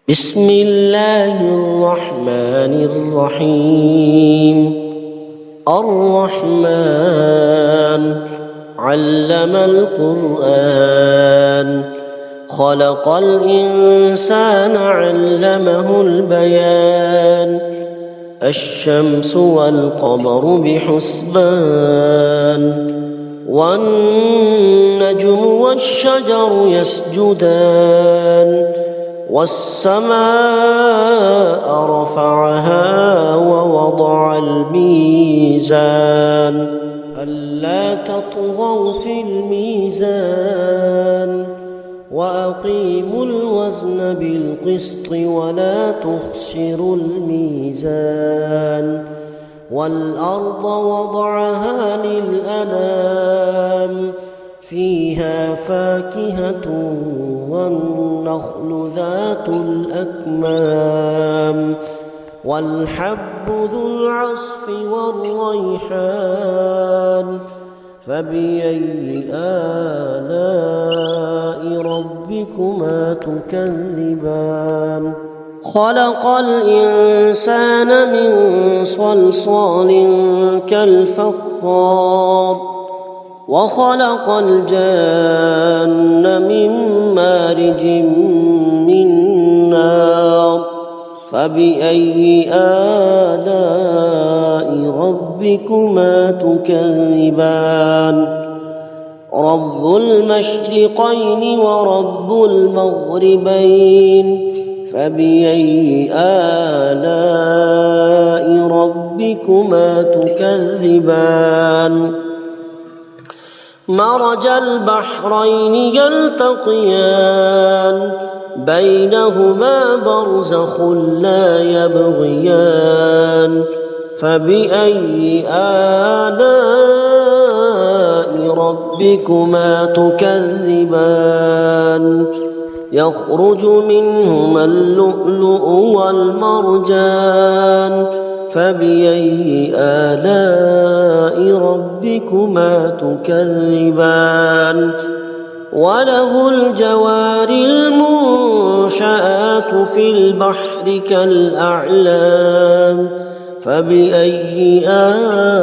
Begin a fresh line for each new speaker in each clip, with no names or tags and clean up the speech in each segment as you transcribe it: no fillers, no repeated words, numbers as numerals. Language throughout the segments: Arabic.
بسم الله الرحمن الرحيم. الرحمن علم القرآن، خلق الإنسان علمه البيان. الشمس والقمر بحسبان، والنجم والشجر يسجدان. والسماء رفعها ووضع الميزان، ألا تطغوا في الميزان. وأقيموا الوزن بالقسط ولا تخسروا الميزان. والأرض وضعها للأنام، فيها فاكهة والنخل ذات الأكمام. والحب ذو العصف والريحان. فبأي آلاء ربكما تكذبان؟ خلق الإنسان من صلصال كالفخار، وخلق الجان من مارج من نار. فبأي آلاء ربكما تكذبان؟ رب المشرقين ورب المغربين. فبأي آلاء ربكما تكذبان؟ مرج البحرين يلتقيان، بينهما برزخ لا يبغيان. فبأي آلاء ربكما تكذبان؟ يخرج منهما اللؤلؤ والمرجان. فبأي آلاء ربكما تكذبان؟ وله الجوار المنشآت في البحر كالأعلام. فبأي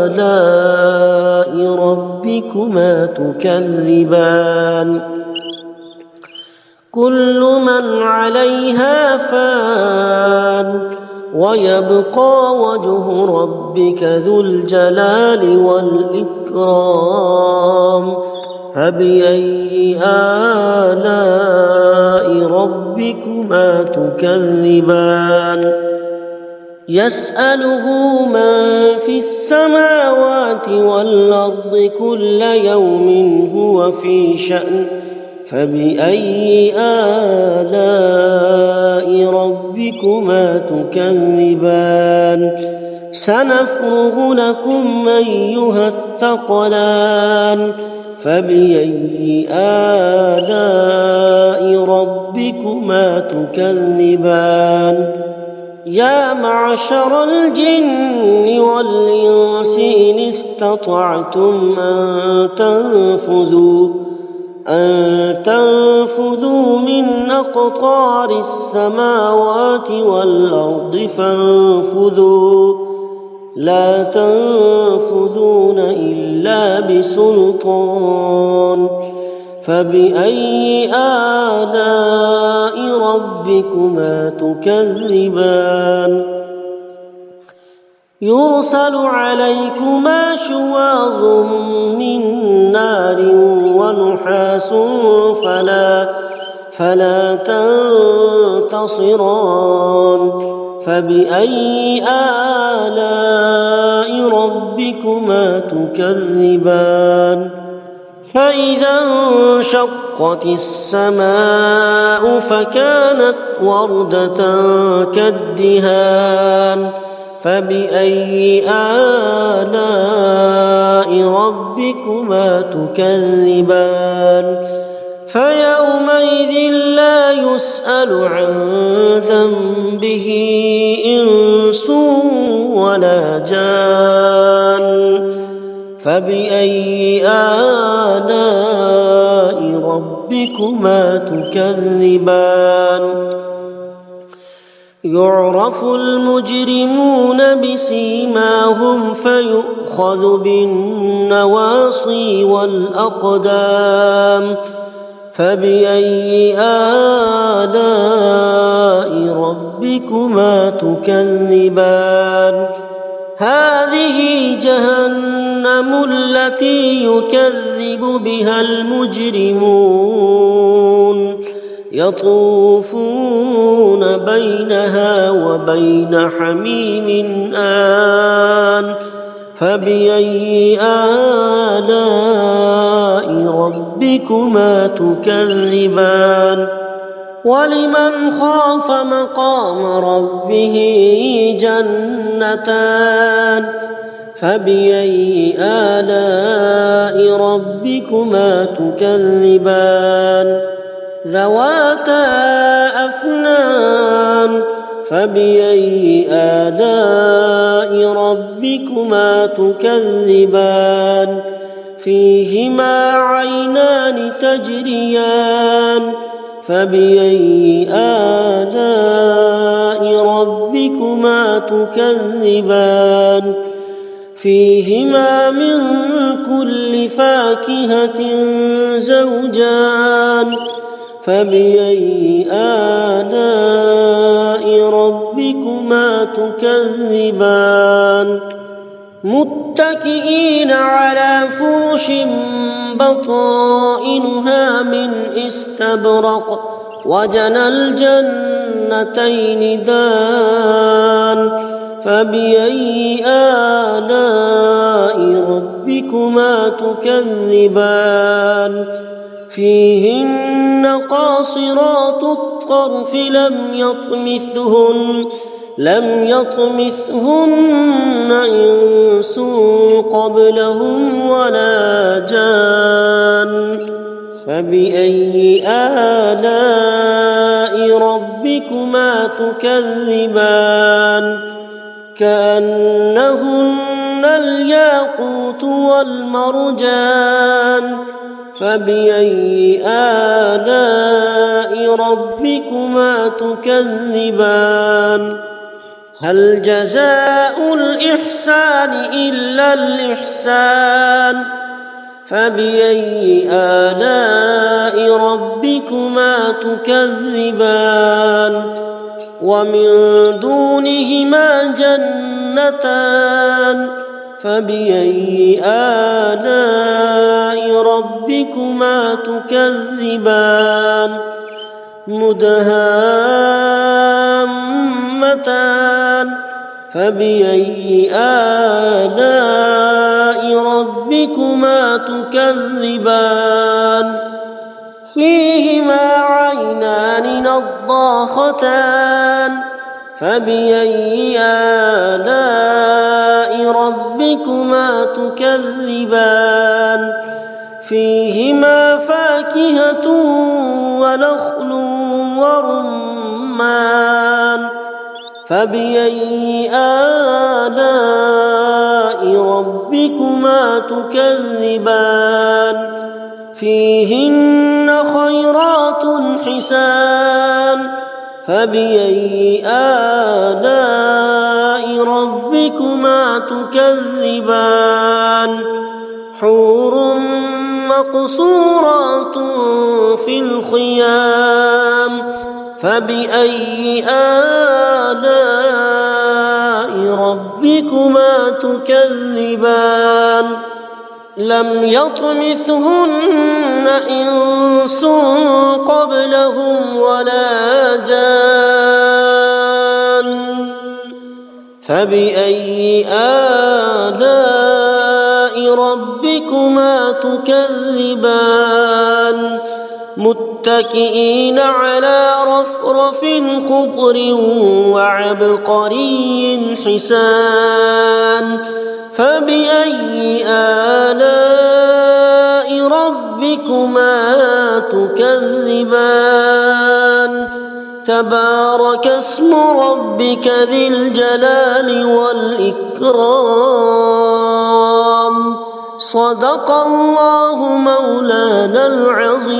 آلاء ربكما تكذبان؟ كل من عليها فان، ويبقى وجه ربك ذو الجلال والإكرام. فبأي آلاء ربكما تكذبان؟ يسأله من في السماوات والأرض كل يوم هو في شأن. فبأي آلاء ربكما تكذبان؟ سنفرغ لكم أيها الثقلان. فبأي آلاء ربكما تكذبان؟ يا معشر الجن والإنس إن استطعتم أن تنفذوا من أقطار السماوات والأرض فانفذوا، لا تنفذون إلا بسلطان. فبأي آلاء ربكما تكذبان؟ يرسل عليكما شواظ من نار ونحاس فلا تنتصران. فبأي آلاء ربكما تكذبان؟ فإذا انشقت السماء فكانت وردة كالدهان. فبأي آلاء ربكما تكذبان؟ فيومئذ لا يسأل عن ذنبه إنس ولا جان. فبأي آلاء ربكما تكذبان؟ يعرف المجرمون بسيماهم فيؤخذ بالنواصي والأقدام فبأي آلاء ربكما تكذبان هذه جهنم التي يكذب بها المجرمون يطوفون بينها وبين حميم آن فبأي آلاء ربكما تكذبان ولمن خاف مقام ربه جنتان فبأي آلاء ربكما تكذبان ذواتا أفنان فبأي آلاء ربكما تكذبان فيهما عينان تجريان فبأي آلاء ربكما تكذبان فيهما من كل فاكهة زوجان فبأي آلاء ربكما تكذبان متكئين على فرش بطائنها من استبرق وجنى الجنتين دان فبأي آلاء ربكما تكذبان فيهن قاصرات الطرف لم يطمثهن إنس قبلهم ولا جان فبأي آلاء ربكما تكذبان كأنهن الياقوت والمرجان فبأي آلاء ربكما تكذبان هل جزاء الإحسان إلا الإحسان فبأي آلاء ربكما تكذبان ومن دونهما جنتان فبأي آلاء ربكما تكذبان مدهامتان فبأي آلاء ربكما تكذبان فيهما عينان نضاختان فبأي آلاء ربكما تكذبان فيهما فاكهة ونخل ورمان فبأي آلاء ربكما تكذبان فيهن خيرات حسان فبأي آلاء ربكما تكذبان حور مقصورات في الخيام فبأي آلاء ربكما تكذبان لم يطمثهن إنس قبلهم ولا جان فبأي آلاء ربكما تكذبان متكئين على رفرف خضر وعبقري حسان فبأي آلاء ربكما تكذبان تبارك اسم ربك ذي الجلال والإكرام صدق الله مولانا العظيم.